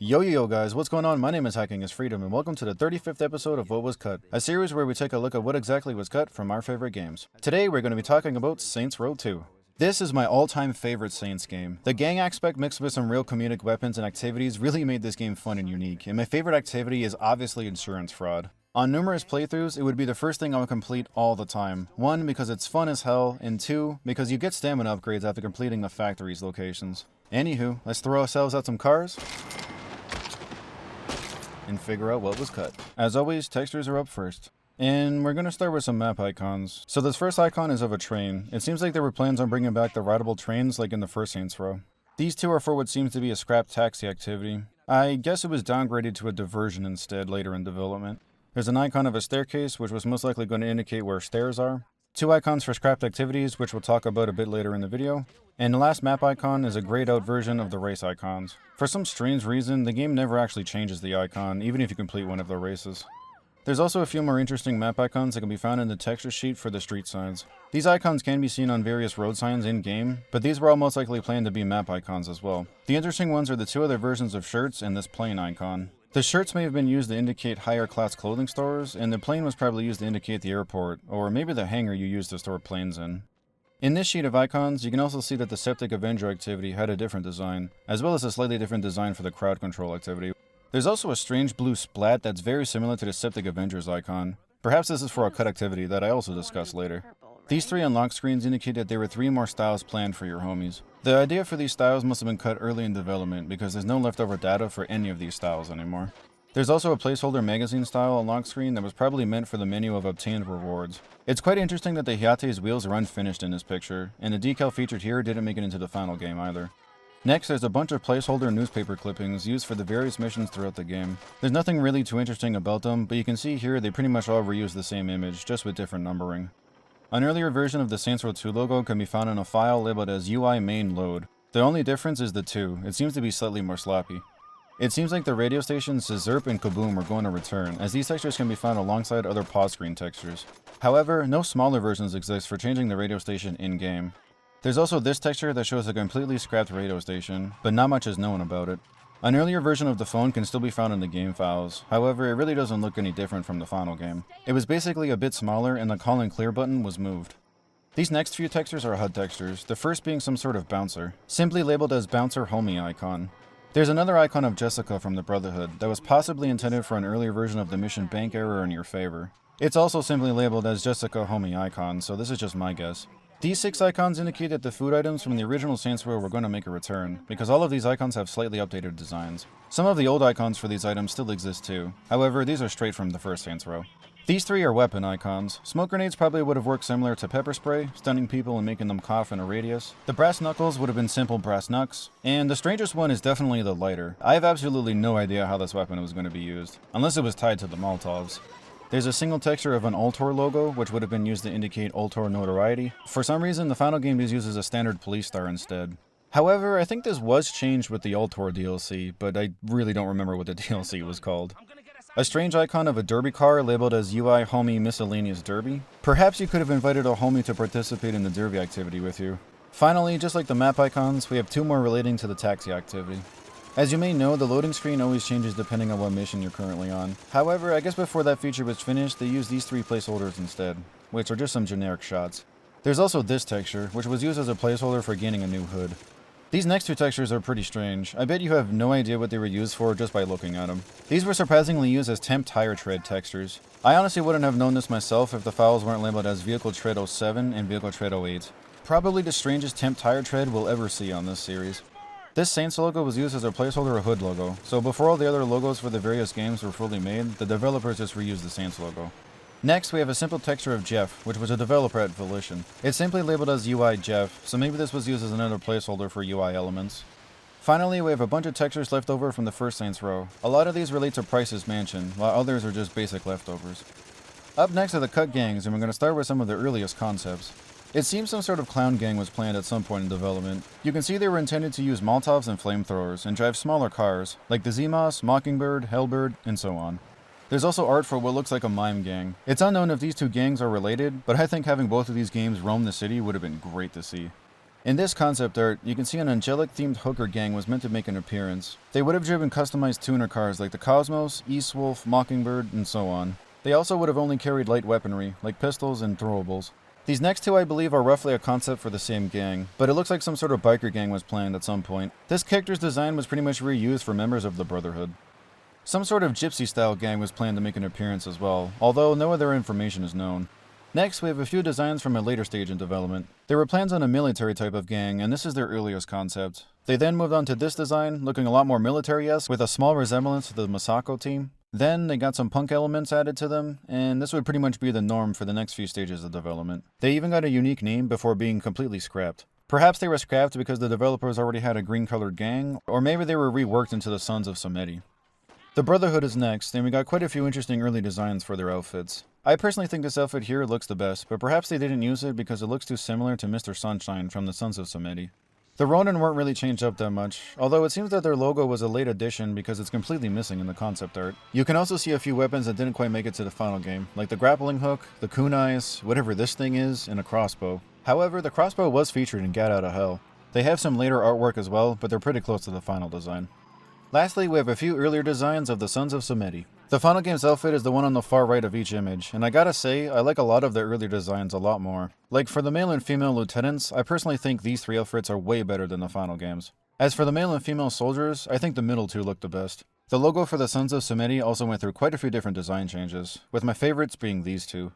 Yo guys, what's going on? My name is HackingIsFreedom and welcome to the 35th episode of What Was Cut, a series where we take a look at what exactly was cut from our favorite games. Today we're going to be talking about Saints Row 2. This is my all-time favorite Saints game. The gang aspect mixed with some real comedic weapons and activities really made this game fun and unique, and my favorite activity is obviously insurance fraud. On numerous playthroughs, it would be the first thing I would complete all the time. 1, because it's fun as hell, and 2, because you get stamina upgrades after completing the factory's locations. Anywho, let's throw ourselves out some cars and figure out what was cut. As always, textures are up first. And we're going to start with some map icons. So this first icon is of a train. It seems like there were plans on bringing back the rideable trains like in the first Saints Row. These two are for what seems to be a scrap taxi activity. I guess it was downgraded to a diversion instead later in development. There's an icon of a staircase, which was most likely going to indicate where stairs are. 2 icons for scrapped activities, which we'll talk about a bit later in the video. And the last map icon is a grayed out version of the race icons. For some strange reason, the game never actually changes the icon, even if you complete one of the races. There's also a few more interesting map icons that can be found in the texture sheet for the street signs. These icons can be seen on various road signs in-game, but these were all most likely planned to be map icons as well. The interesting ones are the 2 other versions of shirts and this plane icon. The shirts may have been used to indicate higher class clothing stores, and the plane was probably used to indicate the airport, or maybe the hangar you used to store planes in. In this sheet of icons, you can also see that the Septic Avenger activity had a different design, as well as a slightly different design for the crowd control activity. There's also a strange blue splat that's very similar to the Septic Avengers icon. Perhaps this is for a cut activity that I also discuss later. These 3 unlock screens indicate that there were 3 more styles planned for your homies. The idea for these styles must have been cut early in development because there's no leftover data for any of these styles anymore. There's also a placeholder magazine style unlock screen that was probably meant for the menu of obtained rewards. It's quite interesting that the Hiate's wheels are unfinished in this picture, and the decal featured here didn't make it into the final game either. Next, there's a bunch of placeholder newspaper clippings used for the various missions throughout the game. There's nothing really too interesting about them, but you can see here they pretty much all reuse the same image, just with different numbering. An earlier version of the Saints Row 2 logo can be found in a file labeled as UI main load. The only difference is the 2, it seems to be slightly more sloppy. It seems like the radio stations Zerp and Caboose are going to return, as these textures can be found alongside other pause screen textures. However, no smaller versions exist for changing the radio station in-game. There's also this texture that shows a completely scrapped radio station, but not much is known about it. An earlier version of the phone can still be found in the game files, however it really doesn't look any different from the final game. It was basically a bit smaller and the call and clear button was moved. These next few textures are HUD textures, the first being some sort of bouncer, simply labeled as Bouncer Homie icon. There's another icon of Jessica from the Brotherhood that was possibly intended for an earlier version of the mission bank error in your favor. It's also simply labeled as Jessica Homie icon, so this is just my guess. These 6 icons indicate that the food items from the original Saints Row were going to make a return, because all of these icons have slightly updated designs. Some of the old icons for these items still exist too, however these are straight from the first Saints Row. These 3 are weapon icons. Smoke grenades probably would have worked similar to pepper spray, stunning people and making them cough in a radius. The brass knuckles would have been simple brass knucks. And the strangest one is definitely the lighter. I have absolutely no idea how this weapon was going to be used, unless it was tied to the Molotovs. There's a single texture of an Ultor logo, which would have been used to indicate Ultor notoriety. For some reason, the final game uses a standard police star instead. However, I think this was changed with the Ultor DLC, but I really don't remember what the DLC was called. A strange icon of a derby car labeled as UI Homie Miscellaneous Derby. Perhaps you could have invited a homie to participate in the derby activity with you. Finally, just like the map icons, we have 2 more relating to the taxi activity. As you may know, the loading screen always changes depending on what mission you're currently on. However, I guess before that feature was finished, they used these 3 placeholders instead, which are just some generic shots. There's also this texture, which was used as a placeholder for gaining a new hood. These next 2 textures are pretty strange. I bet you have no idea what they were used for just by looking at them. These were surprisingly used as temp tire tread textures. I honestly wouldn't have known this myself if the files weren't labeled as Vehicle Tread 07 and Vehicle Tread 08. Probably the strangest temp tire tread we'll ever see on this series. This Saints logo was used as a placeholder hood logo, so before all the other logos for the various games were fully made, the developers just reused the Saints logo. Next, we have a simple texture of Jeff, which was a developer at Volition. It's simply labeled as UI Jeff, so maybe this was used as another placeholder for UI elements. Finally, we have a bunch of textures left over from the first Saints Row. A lot of these relate to Price's Mansion, while others are just basic leftovers. Up next are the cut gangs, and we're going to start with some of the earliest concepts. It seems some sort of clown gang was planned at some point in development. You can see they were intended to use Molotovs and flamethrowers, and drive smaller cars, like the ZMOS, Mockingbird, Hellbird, and so on. There's also art for what looks like a mime gang. It's unknown if these 2 gangs are related, but I think having both of these games roam the city would have been great to see. In this concept art, you can see an angelic-themed hooker gang was meant to make an appearance. They would have driven customized tuner cars like the Cosmos, East Wolf, Mockingbird, and so on. They also would have only carried light weaponry, like pistols and throwables. These next two I believe are roughly a concept for the same gang, but it looks like some sort of biker gang was planned at some point. This character's design was pretty much reused for members of the Brotherhood. Some sort of gypsy-style gang was planned to make an appearance as well, although no other information is known. Next, we have a few designs from a later stage in development. There were plans on a military type of gang, and this is their earliest concept. They then moved on to this design, looking a lot more military-esque, with a small resemblance to the Masako team. Then, they got some punk elements added to them, and this would pretty much be the norm for the next few stages of development. They even got a unique name before being completely scrapped. Perhaps they were scrapped because the developers already had a green-colored gang, or maybe they were reworked into the Sons of Samedi. The Brotherhood is next, and we got quite a few interesting early designs for their outfits. I personally think this outfit here looks the best, but perhaps they didn't use it because it looks too similar to Mr. Sunshine from the Sons of Samedi. The Ronin weren't really changed up that much, although it seems that their logo was a late addition because it's completely missing in the concept art. You can also see a few weapons that didn't quite make it to the final game, like the grappling hook, the kunais, whatever this thing is, and a crossbow. However, the crossbow was featured in Gat Out of Hell. They have some later artwork as well, but they're pretty close to the final design. Lastly, we have a few earlier designs of the Sons of Samedi. The final game's outfit is the one on the far right of each image, and I gotta say, I like a lot of the earlier designs a lot more. Like for the male and female lieutenants, I personally think these three outfits are way better than the final games. As for the male and female soldiers, I think the middle two look the best. The logo for the Sons of Samedi also went through quite a few different design changes, with my favorites being these two.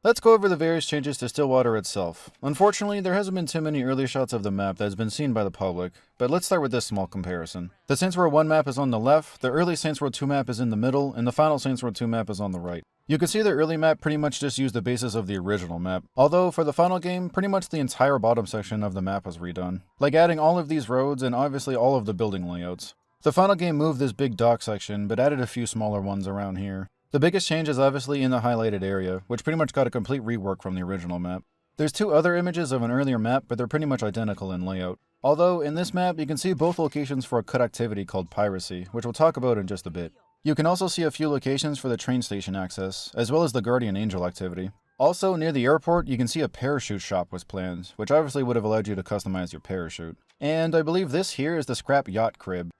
Let's go over the various changes to Stilwater itself. Unfortunately, there hasn't been too many early shots of the map that has been seen by the public, but let's start with this small comparison. The Saints Row 1 map is on the left, the early Saints Row 2 map is in the middle, and the final Saints Row 2 map is on the right. You can see the early map pretty much just used the basis of the original map, although for the final game, pretty much the entire bottom section of the map was redone, like adding all of these roads and obviously all of the building layouts. The final game moved this big dock section, but added a few smaller ones around here. The biggest change is obviously in the highlighted area, which pretty much got a complete rework from the original map. There's two other images of an earlier map, but they're pretty much identical in layout. Although, in this map, you can see both locations for a cut activity called Piracy, which we'll talk about in just a bit. You can also see a few locations for the train station access, as well as the Guardian Angel activity. Also, near the airport, you can see a parachute shop was planned, which obviously would have allowed you to customize your parachute. And I believe this here is the scrap yacht crib.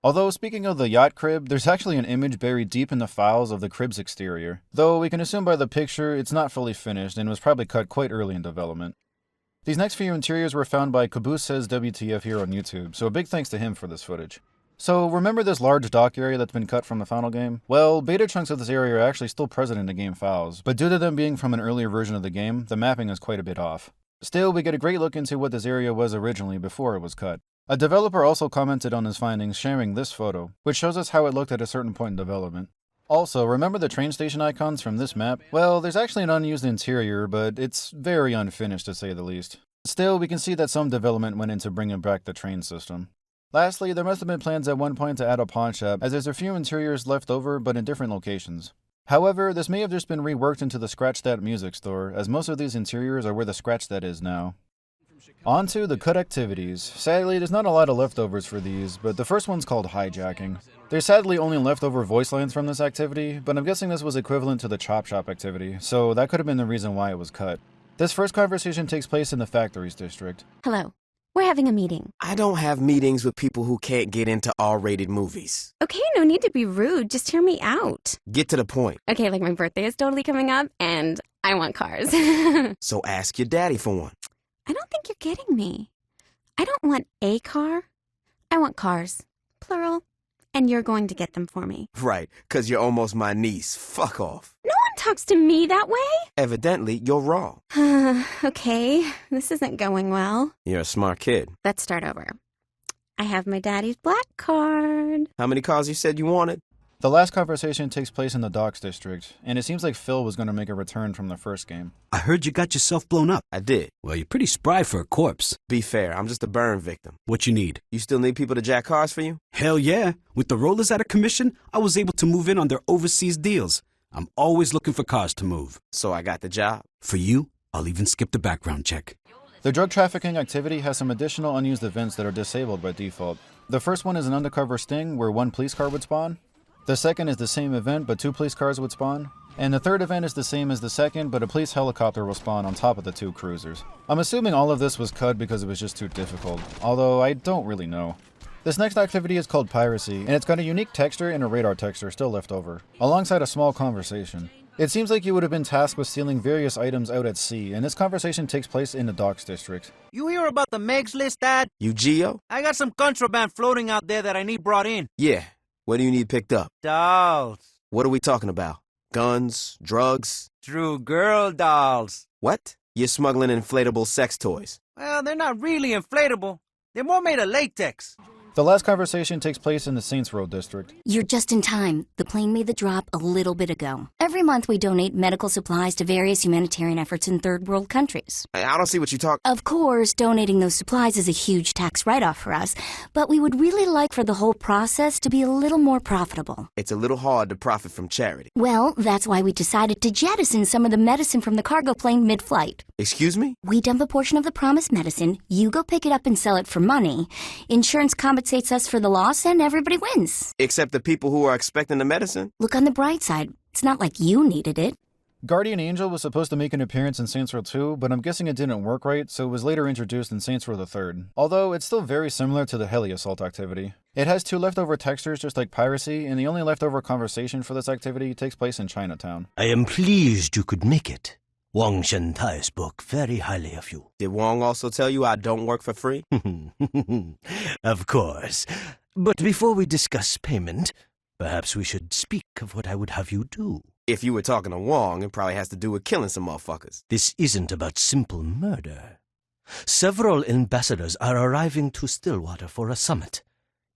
Although, speaking of the yacht crib, there's actually an image buried deep in the files of the crib's exterior. Though we can assume by the picture it's not fully finished and was probably cut quite early in development. These next few interiors were found by Caboose Says WTF here on YouTube, so a big thanks to him for this footage. So, remember this large dock area that's been cut from the final game? Well, beta chunks of this area are actually still present in the game files, but due to them being from an earlier version of the game, the mapping is quite a bit off. Still, we get a great look into what this area was originally before it was cut. A developer also commented on his findings sharing this photo, which shows us how it looked at a certain point in development. Also, remember the train station icons from this map? Well, there's actually an unused interior, but it's very unfinished to say the least. Still, we can see that some development went into bringing back the train system. Lastly, there must have been plans at one point to add a pawn shop, as there's a few interiors left over but in different locations. However, this may have just been reworked into the Scratch That music store, as most of these interiors are where the Scratch That is now. On to the cut activities. Sadly, there's not a lot of leftovers for these, but the first one's called hijacking. There's sadly only leftover voice lines from this activity, but I'm guessing this was equivalent to the chop shop activity, so that could have been the reason why it was cut. This first conversation takes place in the Factories district. Hello. We're having a meeting. I don't have meetings with people who can't get into R-rated movies. Okay, no need to be rude. Just hear me out. Get to the point. Okay, like my birthday is totally coming up, and I want cars. So ask your daddy for one. I don't think you're getting me. I don't want a car. I want cars. Plural. And you're going to get them for me. Right, 'cause you're almost my niece. Fuck off. No one talks to me that way. Evidently, you're wrong. Okay, this isn't going well. You're a smart kid. Let's start over. I have my daddy's black card. How many cars you said you wanted? The last conversation takes place in the Docks district, and it seems like Phil was going to make a return from the first game. I heard you got yourself blown up. I did. Well, you're pretty spry for a corpse. Be fair, I'm just a burn victim. What you need? You still need people to jack cars for you? Hell yeah. With the rollers out of commission, I was able to move in on their overseas deals. I'm always looking for cars to move. So I got the job. For you, I'll even skip the background check. The drug trafficking activity has some additional unused events that are disabled by default. The first one is an undercover sting where one police car would spawn. The second is the same event but 2 police cars would spawn. And the third event is the same as the second, but a police helicopter will spawn on top of the two cruisers. I'm assuming all of this was cut because it was just too difficult, although I don't really know. This next activity is called Piracy, and it's got a unique texture and a radar texture still left over, alongside a small conversation. It seems like you would have been tasked with stealing various items out at sea, and this conversation takes place in the docks district. You hear about the Megs list, Dad? You Geo? I got some contraband floating out there that I need brought in. Yeah. What do you need picked up? Dolls. What are we talking about? Guns? Drugs? True girl dolls. What? You're smuggling inflatable sex toys. Well, they're not really inflatable. They're more made of latex. The last conversation takes place in the Saints Row district. You're just in time. The plane made the drop a little bit ago. Every month we donate medical supplies to various humanitarian efforts in third world countries. I don't see what you talk. Of course, donating those supplies is a huge tax write-off for us, but we would really like for the whole process to be a little more profitable. It's a little hard to profit from charity. Well, that's why we decided to jettison some of the medicine from the cargo plane mid-flight. Excuse me? We dump a portion of the promised medicine, you go pick it up and sell it for money. Insurance compensates us for the loss, and everybody wins. Except the people who are expecting the medicine? Look on the bright side. It's not like you needed it. Guardian Angel was supposed to make an appearance in Saints Row 2, but I'm guessing it didn't work right, so it was later introduced in Saints Row the 3rd. Although, it's still very similar to the heli assault activity. It has two leftover textures just like Piracy, and the only leftover conversation for this activity takes place in Chinatown. I am pleased you could make it. Wang Shentai spoke very highly of you. Did Wong also tell you I don't work for free? Of course. But before we discuss payment, perhaps we should speak of what I would have you do. If you were talking to Wong, it probably has to do with killing some motherfuckers. This isn't about simple murder. Several ambassadors are arriving to Stillwater for a summit.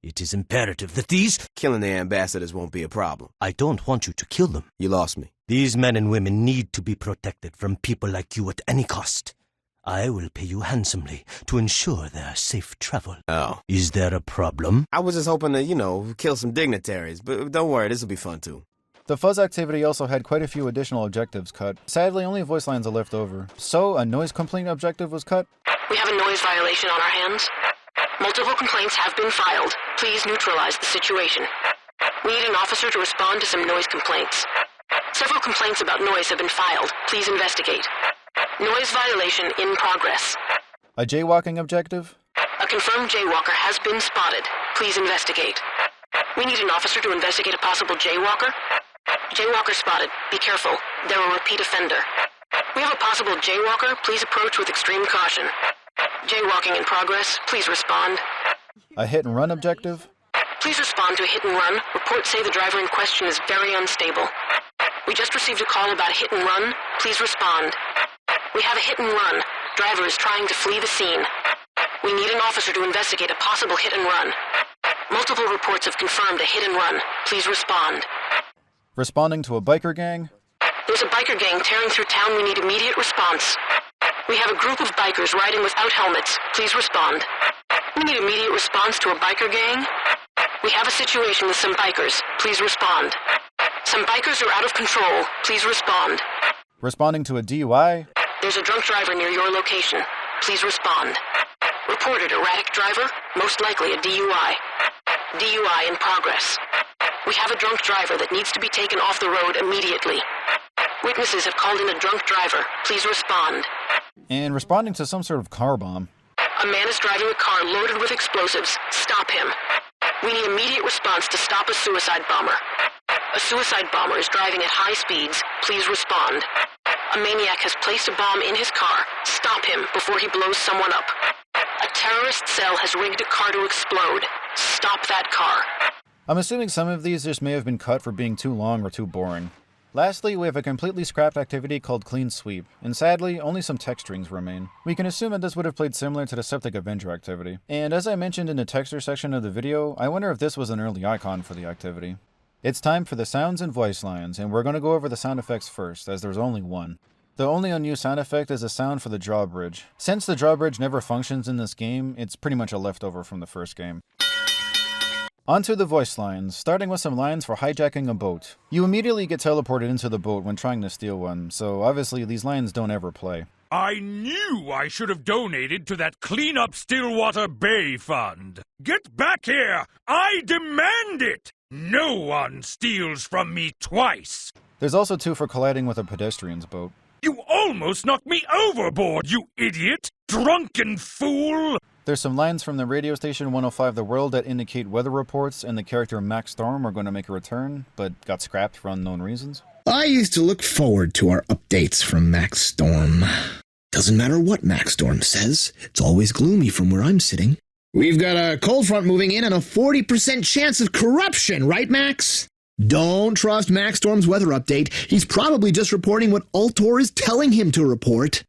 It is imperative that these... Killing the ambassadors won't be a problem. I don't want you to kill them. You lost me. These men and women need to be protected from people like you at any cost. I will pay you handsomely to ensure their safe travel. Oh. Is there a problem? I was just hoping to, kill some dignitaries, but don't worry, this will be fun too. The Fuzz activity also had quite a few additional objectives cut. Sadly, only Voicelines are left over. So, a noise complaint objective was cut. We have a noise violation on our hands. Multiple complaints have been filed. Please neutralize the situation. We need an officer to respond to some noise complaints. Several complaints about noise have been filed. Please investigate. Noise violation in progress. A jaywalking objective. A confirmed jaywalker has been spotted. Please investigate. We need an officer to investigate a possible jaywalker. Jaywalker spotted. Be careful. They're a repeat offender. We have a possible jaywalker. Please approach with extreme caution. Jaywalking in progress. Please respond. A hit and run objective. Please respond to a hit and run. Reports say the driver in question is very unstable. We just received a call about a hit and run. Please respond. We have a hit and run. Driver is trying to flee the scene. We need an officer to investigate a possible hit and run. Multiple reports have confirmed a hit and run. Please respond. Responding to a biker gang. There's a biker gang tearing through town. We need immediate response. We have a group of bikers riding without helmets. Please respond. We need immediate response to a biker gang. We have a situation with some bikers. Please respond. Some bikers are out of control. Please respond. Responding to a DUI. There's a drunk driver near your location. Please respond. Reported erratic driver, most likely a DUI. DUI in progress. We have a drunk driver that needs to be taken off the road immediately. Witnesses have called in a drunk driver. Please respond. And responding to some sort of car bomb. A man is driving a car loaded with explosives. Stop him. We need immediate response to stop a suicide bomber. A suicide bomber is driving at high speeds. Please respond. A maniac has placed a bomb in his car. Stop him before he blows someone up. A terrorist cell has rigged a car to explode. Stop that car. I'm assuming some of these just may have been cut for being too long or too boring. Lastly, we have a completely scrapped activity called Clean Sweep, and sadly, only some text strings remain. We can assume that this would have played similar to the Septic Avenger activity. And as I mentioned in the texture section of the video, I wonder if this was an early icon for the activity. It's time for the sounds and voice lines, and we're going to go over the sound effects first, as there's only one. The only unused sound effect is a sound for the drawbridge. Since the drawbridge never functions in this game, it's pretty much a leftover from the first game. Onto the voice lines, starting with some lines for hijacking a boat. You immediately get teleported into the boat when trying to steal one, so obviously these lines don't ever play. I knew I should have donated to that Clean Up Stillwater Bay Fund. Get back here! I demand it! No one steals from me twice! There's also 2 for colliding with a pedestrian's boat. You almost knocked me overboard, you idiot! Drunken fool! There's some lines from the radio station 105 The World that indicate weather reports and the character Max Storm are going to make a return, but got scrapped for unknown reasons. I used to look forward to our updates from Max Storm. Doesn't matter what Max Storm says, it's always gloomy from where I'm sitting. We've got a cold front moving in and a 40% chance of corruption, right, Max? Don't trust Max Storm's weather update. He's probably just reporting what Ultor is telling him to report.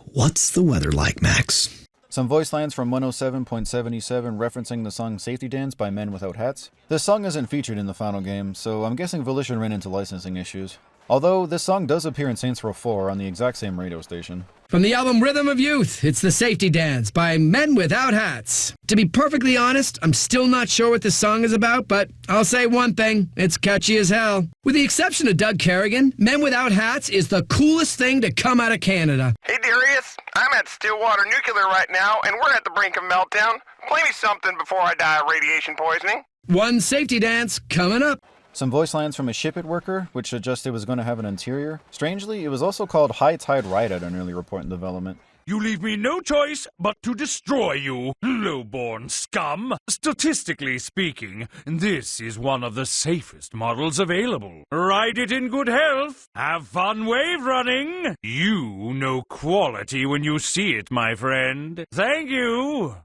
What's the weather like, Max? Some voice lines from 107.77 referencing the song Safety Dance by Men Without Hats. This song isn't featured in the final game, so I'm guessing Volition ran into licensing issues. Although, this song does appear in Saints Row 4 on the exact same radio station. From the album Rhythm of Youth, it's The Safety Dance by Men Without Hats. To be perfectly honest, I'm still not sure what this song is about, but I'll say one thing, it's catchy as hell. With the exception of Doug Kerrigan, Men Without Hats is the coolest thing to come out of Canada. Hey Darius, I'm at Stillwater Nuclear right now, and we're at the brink of meltdown. Play me something before I die of radiation poisoning. One Safety Dance coming up. Some voice lines from a Ship It worker, which suggested it was going to have an interior. Strangely, it was also called High Tide Ride at an early report in development. You leave me no choice but to destroy you, lowborn scum. Statistically speaking, this is one of the safest models available. Ride it in good health. Have fun wave running. You know quality when you see it, my friend. Thank you.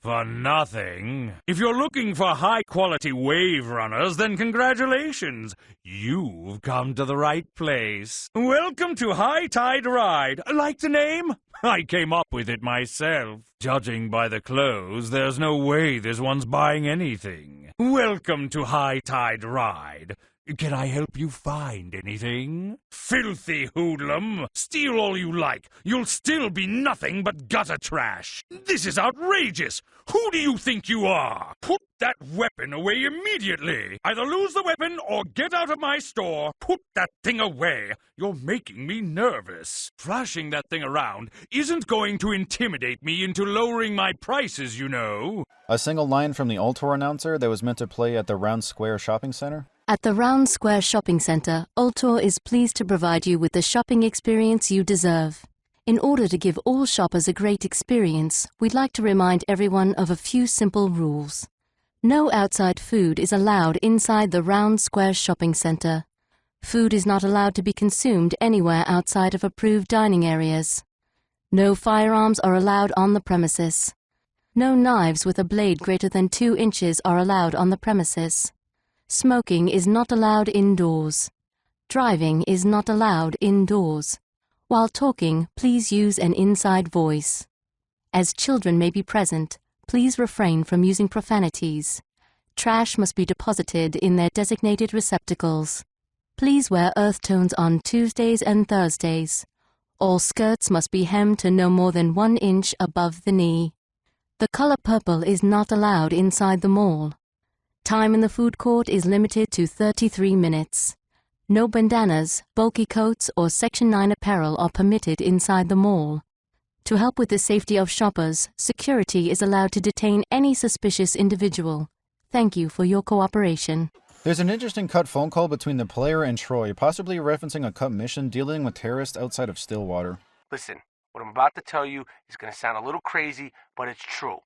For nothing. If you're looking for high-quality wave runners, then congratulations. You've come to the right place. Welcome to High Tide Ride. Like the name? I came up with it myself. Judging by the clothes, there's no way this one's buying anything. Welcome to High Tide Ride. Can I help you find anything? Filthy hoodlum! Steal all you like. You'll still be nothing but gutter trash. This is outrageous! Who do you think you are? Put that weapon away immediately! Either lose the weapon or get out of my store. Put that thing away. You're making me nervous. Flashing that thing around isn't going to intimidate me into lowering my prices, you know. A single line from the Ultor announcer that was meant to play at the Round Square Shopping Center. At the Round Square Shopping Center, Ultor is pleased to provide you with the shopping experience you deserve. In order to give all shoppers a great experience, we'd like to remind everyone of a few simple rules. No outside food is allowed inside the Round Square Shopping Center. Food is not allowed to be consumed anywhere outside of approved dining areas. No firearms are allowed on the premises. No knives with a blade greater than 2 inches are allowed on the premises. Smoking is not allowed indoors. Driving is not allowed indoors. While talking, please use an inside voice. As children may be present, please refrain from using profanities. Trash must be deposited in their designated receptacles. Please wear earth tones on Tuesdays and Thursdays. All skirts must be hemmed to no more than 1 inch above the knee. The color purple is not allowed inside the mall. Time in the food court is limited to 33 minutes. No bandanas, bulky coats, or Section 9 apparel are permitted inside the mall. To help with the safety of shoppers, security is allowed to detain any suspicious individual. Thank you for your cooperation. There's an interesting cut phone call between the player and Troy, possibly referencing a cut mission dealing with terrorists outside of Stillwater. Listen, what I'm about to tell you is going to sound a little crazy, but it's true.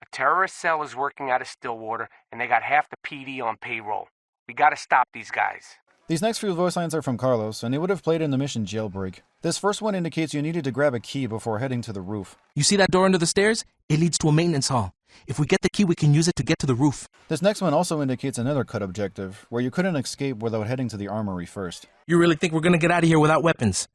A terrorist cell is working out of Stillwater, and they got half the PD on payroll. We gotta stop these guys. These next few voice lines are from Carlos, and they would have played in the mission Jailbreak. This first one indicates you needed to grab a key before heading to the roof. You see that door under the stairs? It leads to a maintenance hall. If we get the key, we can use it to get to the roof. This next one also indicates another cut objective, where you couldn't escape without heading to the armory first. You really think we're gonna get out of here without weapons?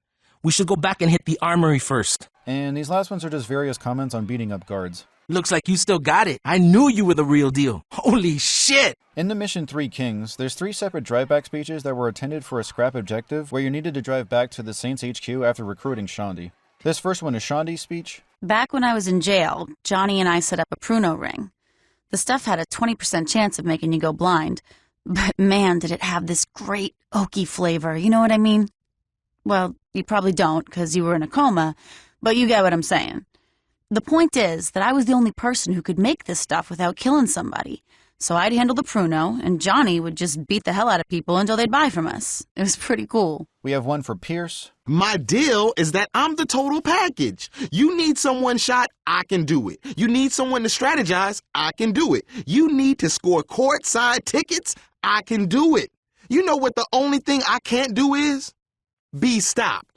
We should go back and hit the armory first. And these last ones are just various comments on beating up guards. Looks like you still got it. I knew you were the real deal. Holy shit! In the mission 3 Kings, there's 3 separate drive-back speeches that were intended for a scrap objective where you needed to drive back to the Saints HQ after recruiting Shondi. This first one is Shondi's speech. Back when I was in jail, Johnny and I set up a pruno ring. The stuff had a 20% chance of making you go blind, but man, did it have this great oaky flavor, you know what I mean? Well, you probably don't because you were in a coma, but you get what I'm saying. The point is that I was the only person who could make this stuff without killing somebody, So I'd handle the pruno, and Johnny would just beat the hell out of people until they'd buy from us. It was pretty cool. We have one for Pierce. My deal is that I'm the total package. You need someone shot, I can do it. You need someone to strategize, I can do it. You need to score courtside tickets, I can do it. You know what the only thing I can't do is? Be stopped.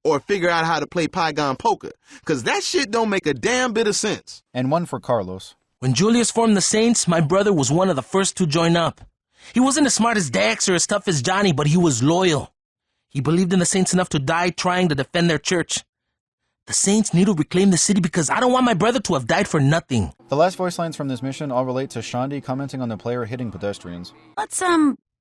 Or figure out how to play Pygon poker. Because that shit don't make a damn bit of sense. And one for Carlos. When Julius formed the Saints, my brother was one of the first to join up. He wasn't as smart as Dax or as tough as Johnny, but he was loyal. He believed in the Saints enough to die trying to defend their church. The Saints need to reclaim the city because I don't want my brother to have died for nothing. The last voice lines from this mission all relate to Shandi commenting on the player hitting pedestrians.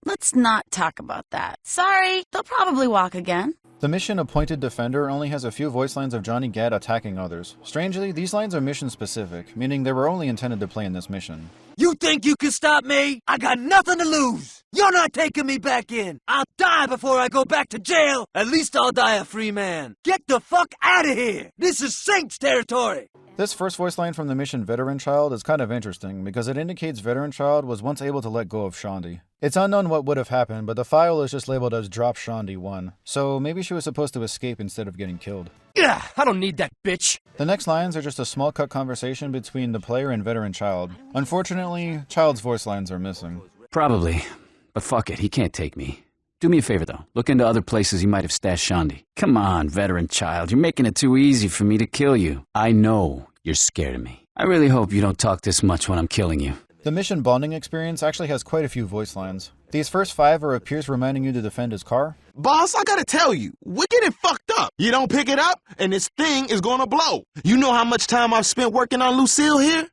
Let's not talk about that. Sorry, they'll probably walk again. The mission Appointed Defender only has a few voice lines of Johnny Gat attacking others. Strangely, these lines are mission specific, meaning they were only intended to play in this mission. You think you can stop me? I got nothing to lose. You're not taking me back in. I'll die before I go back to jail. At least I'll die a free man. Get the fuck out of here. This is Saints territory. This first voice line from the mission Veteran Child is kind of interesting because it indicates Veteran Child was once able to let go of Shandi. It's unknown what would have happened, but the file is just labeled as Drop Shandi 1, so maybe she was supposed to escape instead of getting killed. Yeah, I don't need that bitch. The next lines are just a small cut conversation between the player and Veteran Child. Unfortunately, Child's voice lines are missing. Probably, but fuck it, he can't take me. Do me a favor though, look into other places he might have stashed Shandi. Come on, Veteran Child, you're making it too easy for me to kill you. I know you're scared of me. I really hope you don't talk this much when I'm killing you. The mission Bonding Experience actually has quite a few voice lines. These first 5 are of Pierce reminding you to defend his car. Boss, I gotta tell you, we're getting fucked up. You don't pick it up, and this thing is gonna blow. You know how much time I've spent working on Lucille here?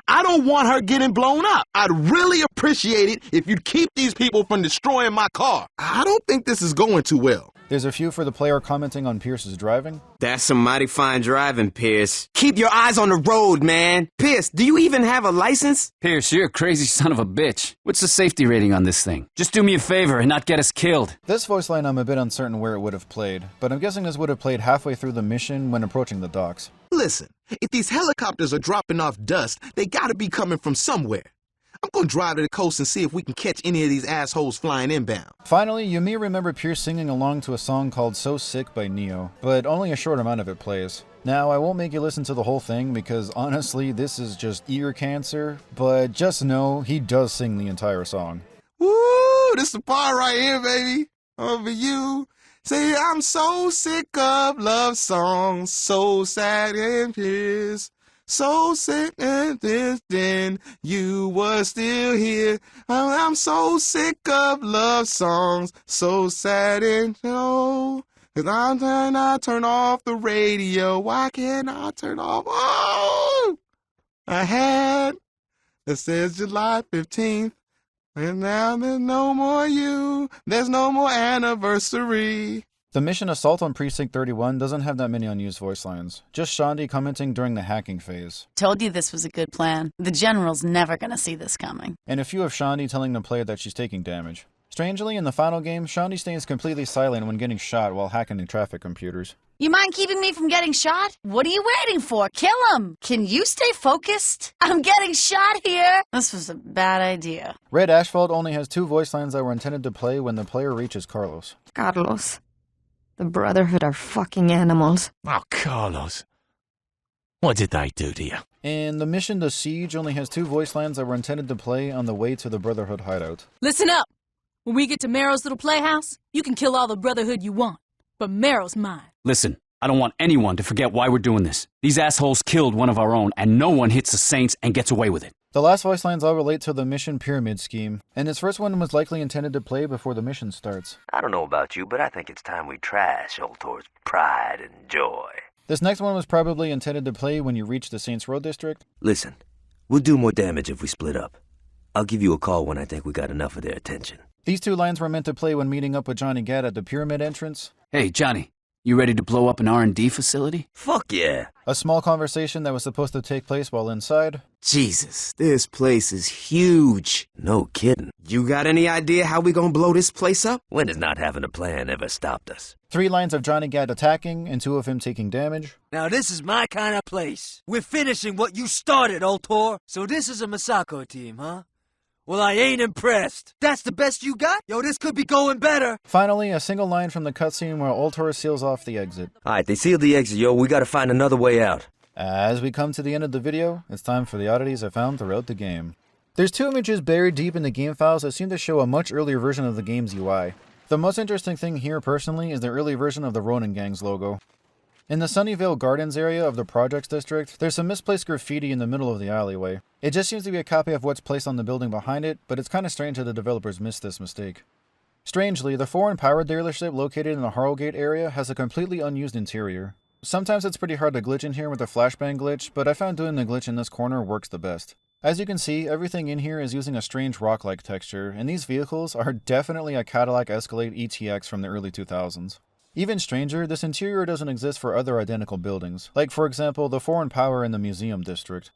I don't want her getting blown up. I'd really appreciate it if you'd keep these people from destroying my car. I don't think this is going too well. There's a few for the player commenting on Pierce's driving. That's some mighty fine driving, Pierce. Keep your eyes on the road, man. Pierce, do you even have a license? Pierce, you're a crazy son of a bitch. What's the safety rating on this thing? Just do me a favor and not get us killed. This voice line I'm a bit uncertain where it would have played, but I'm guessing this would have played halfway through the mission when approaching the docks. Listen, if these helicopters are dropping off dust, they gotta be coming from somewhere. I'm gonna drive to the coast and see if we can catch any of these assholes flying inbound. Finally, you may remember Pierce singing along to a song called So Sick by Neo, but only a short amount of it plays. Now, I won't make you listen to the whole thing because honestly, this is just ear cancer, but just know he does sing the entire song. Woo! This the part right here, baby. Over you. Say, I'm so sick of love songs, so sad and pissed. So sick and distant, you were still here. I'm so sick of love songs, so sad and slow. 'Cause I turn off the radio. Why can't I turn off? Oh, I had that says July 15th, and now there's no more you. There's no more anniversary. The mission Assault on Precinct 31 doesn't have that many unused voice lines, just Shandi commenting during the hacking phase. Told you this was a good plan. The General's never gonna see this coming. And a few of Shandi telling the player that she's taking damage. Strangely, in the final game, Shandi stays completely silent when getting shot while hacking the traffic computers. You mind keeping me from getting shot? What are you waiting for? Kill him! Can you stay focused? I'm getting shot here! This was a bad idea. Red Asphalt only has 2 voice lines that were intended to play when the player reaches Carlos. Carlos. The Brotherhood are fucking animals. Oh, Carlos. What did I do to you? And the mission The Siege only has 2 voice lines that were intended to play on the way to the Brotherhood hideout. Listen up! When we get to Merrill's little playhouse, you can kill all the Brotherhood you want. But Merrill's mine. Listen, I don't want anyone to forget why we're doing this. These assholes killed one of our own, and no one hits the Saints and gets away with it. The last voice lines all relate to the mission Pyramid Scheme, and this first one was likely intended to play before the mission starts. I don't know about you, but I think it's time we trash Ultor's pride and joy. This next one was probably intended to play when you reach the Saints Row District. Listen, we'll do more damage if we split up. I'll give you a call when I think we got enough of their attention. These 2 lines were meant to play when meeting up with Johnny Gat at the pyramid entrance. Hey, Johnny, you ready to blow up an R&D facility? Fuck yeah. A small conversation that was supposed to take place while inside. Jesus, this place is huge. No kidding. You got any idea how we gonna blow this place up? When has not having a plan ever stopped us? 3 lines of Johnny Gat attacking and 2 of him taking damage. Now this is my kind of place. We're finishing what you started, Ultor. So this is a Masako team, huh? Well, I ain't impressed. That's the best you got? Yo, this could be going better. Finally, a single line from the cutscene where Ultor seals off the exit. Alright, they sealed the exit, yo. We gotta find another way out. As we come to the end of the video, it's time for the oddities I found throughout the game. There's 2 images buried deep in the game files that seem to show a much earlier version of the game's UI. The most interesting thing here personally is the early version of the Ronin Gang's logo. In the Sunnyvale Gardens area of the Projects District, there's some misplaced graffiti in the middle of the alleyway. It just seems to be a copy of what's placed on the building behind it, but it's kinda strange that the developers missed this mistake. Strangely, the foreign power dealership located in the Harrogate area has a completely unused interior. Sometimes it's pretty hard to glitch in here with the flashbang glitch, but I found doing the glitch in this corner works the best. As you can see, everything in here is using a strange rock-like texture, and these vehicles are definitely a Cadillac Escalade ETX from the early 2000s. Even stranger, this interior doesn't exist for other identical buildings, like for example the foreign power in the museum district.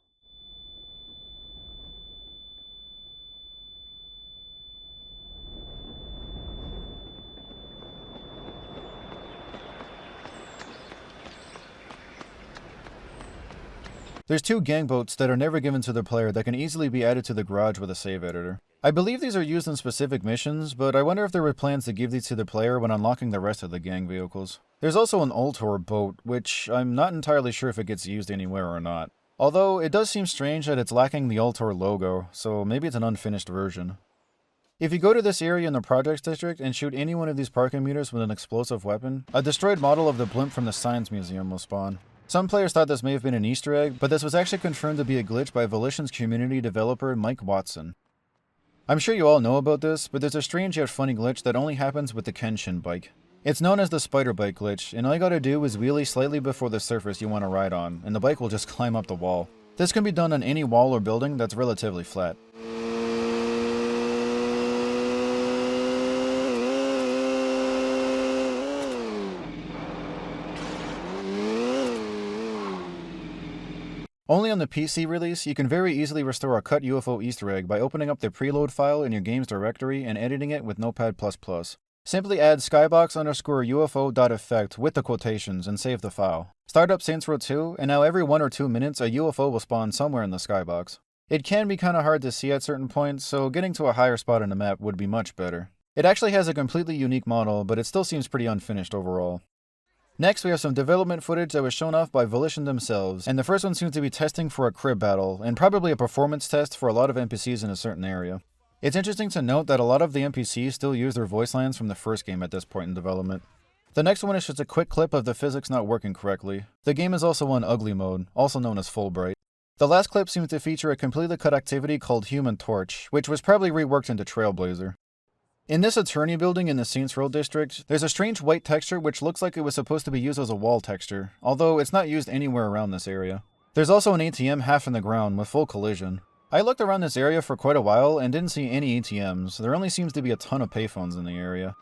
There's 2 gang boats that are never given to the player that can easily be added to the garage with a save editor. I believe these are used in specific missions, but I wonder if there were plans to give these to the player when unlocking the rest of the gang vehicles. There's also an Ultor boat, which I'm not entirely sure if it gets used anywhere or not. Although, it does seem strange that it's lacking the Ultor logo, so maybe it's an unfinished version. If you go to this area in the Projects District and shoot any one of these parking meters with an explosive weapon, a destroyed model of the blimp from the Science Museum will spawn. Some players thought this may have been an Easter egg, but this was actually confirmed to be a glitch by Volition's community developer Mike Watson. I'm sure you all know about this, but there's a strange yet funny glitch that only happens with the Kenshin bike. It's known as the spider bike glitch, and all you gotta do is wheelie slightly before the surface you want to ride on, and the bike will just climb up the wall. This can be done on any wall or building that's relatively flat. Only on the PC release, you can very easily restore a cut UFO Easter egg by opening up the preload file in your game's directory and editing it with Notepad++. Simply add skybox_UFO.effect with the quotations and save the file. Start up Saints Row 2, and now every 1 or 2 minutes a UFO will spawn somewhere in the skybox. It can be kinda hard to see at certain points, so getting to a higher spot in the map would be much better. It actually has a completely unique model, but it still seems pretty unfinished overall. Next, we have some development footage that was shown off by Volition themselves, and the first one seems to be testing for a crib battle, and probably a performance test for a lot of NPCs in a certain area. It's interesting to note that a lot of the NPCs still use their voice lines from the first game at this point in development. The next one is just a quick clip of the physics not working correctly. The game is also on ugly mode, also known as Fulbright. The last clip seems to feature a completely cut activity called Human Torch, which was probably reworked into Trailblazer. In this attorney building in the Saints Row district, there's a strange white texture which looks like it was supposed to be used as a wall texture, although it's not used anywhere around this area. There's also an ATM half in the ground with full collision. I looked around this area for quite a while and didn't see any ATMs, there only seems to be a ton of payphones in the area.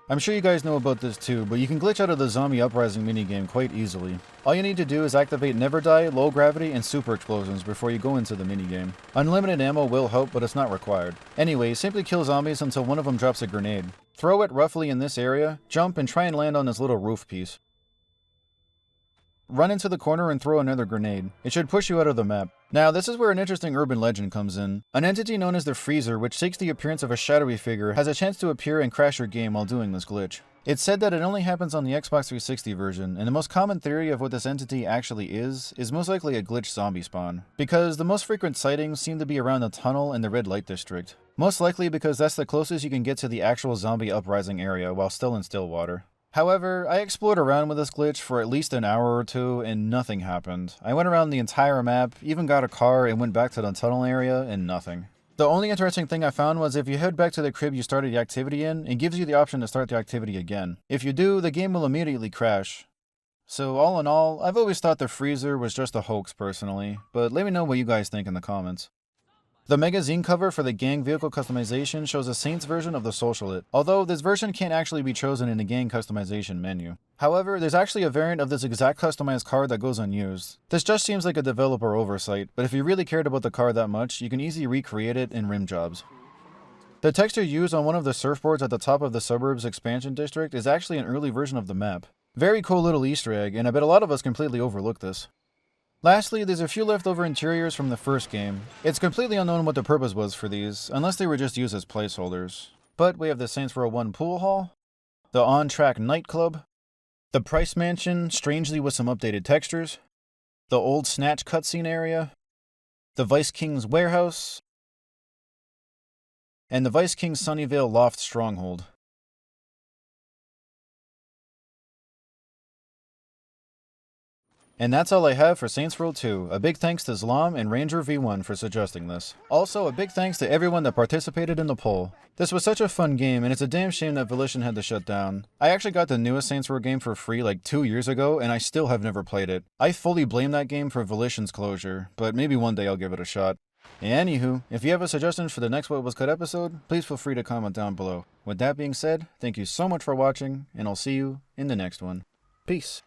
I'm sure you guys know about this too, but you can glitch out of the Zombie Uprising minigame quite easily. All you need to do is activate Never Die, Low Gravity, and Super Explosions before you go into the minigame. Unlimited ammo will help, but it's not required. Anyway, simply kill zombies until one of them drops a grenade. Throw it roughly in this area, jump, and try and land on this little roof piece. Run into the corner and throw another grenade. It should push you out of the map. Now, this is where an interesting urban legend comes in. An entity known as the Freezer, which takes the appearance of a shadowy figure, has a chance to appear and crash your game while doing this glitch. It's said that it only happens on the Xbox 360 version, and the most common theory of what this entity actually is most likely a glitch zombie spawn, because the most frequent sightings seem to be around the tunnel and the red light district. Most likely because that's the closest you can get to the actual Zombie Uprising area while still in Stillwater. However, I explored around with this glitch for at least an hour or two and nothing happened. I went around the entire map, even got a car and went back to the tunnel area and nothing. The only interesting thing I found was if you head back to the crib you started the activity in, it gives you the option to start the activity again. If you do, the game will immediately crash. So all in all, I've always thought the Freezer was just a hoax personally, but let me know what you guys think in the comments. The magazine cover for the gang vehicle customization shows a Saints version of the Socialite, although this version can't actually be chosen in the gang customization menu. However, there's actually a variant of this exact customized car that goes unused. This just seems like a developer oversight, but if you really cared about the car that much, you can easily recreate it in rim jobs. The texture used on one of the surfboards at the top of the suburbs expansion district is actually an early version of the map. Very cool little Easter egg, and I bet a lot of us completely overlooked this. Lastly, there's a few leftover interiors from the first game. It's completely unknown what the purpose was for these, unless they were just used as placeholders. But we have the Saints Row 1 pool hall, the on-track nightclub, the Price Mansion, strangely with some updated textures, the old Snatch cutscene area, the Vice King's warehouse, and the Vice King's Sunnyvale Loft stronghold. And that's all I have for Saints Row 2. A big thanks to Zlam and Ranger V1 for suggesting this. Also, a big thanks to everyone that participated in the poll. This was such a fun game, and it's a damn shame that Volition had to shut down. I actually got the newest Saints Row game for free like 2 years ago, and I still have never played it. I fully blame that game for Volition's closure, but maybe one day I'll give it a shot. Anywho, if you have a suggestion for the next What Was Cut episode, please feel free to comment down below. With that being said, thank you so much for watching, and I'll see you in the next one. Peace.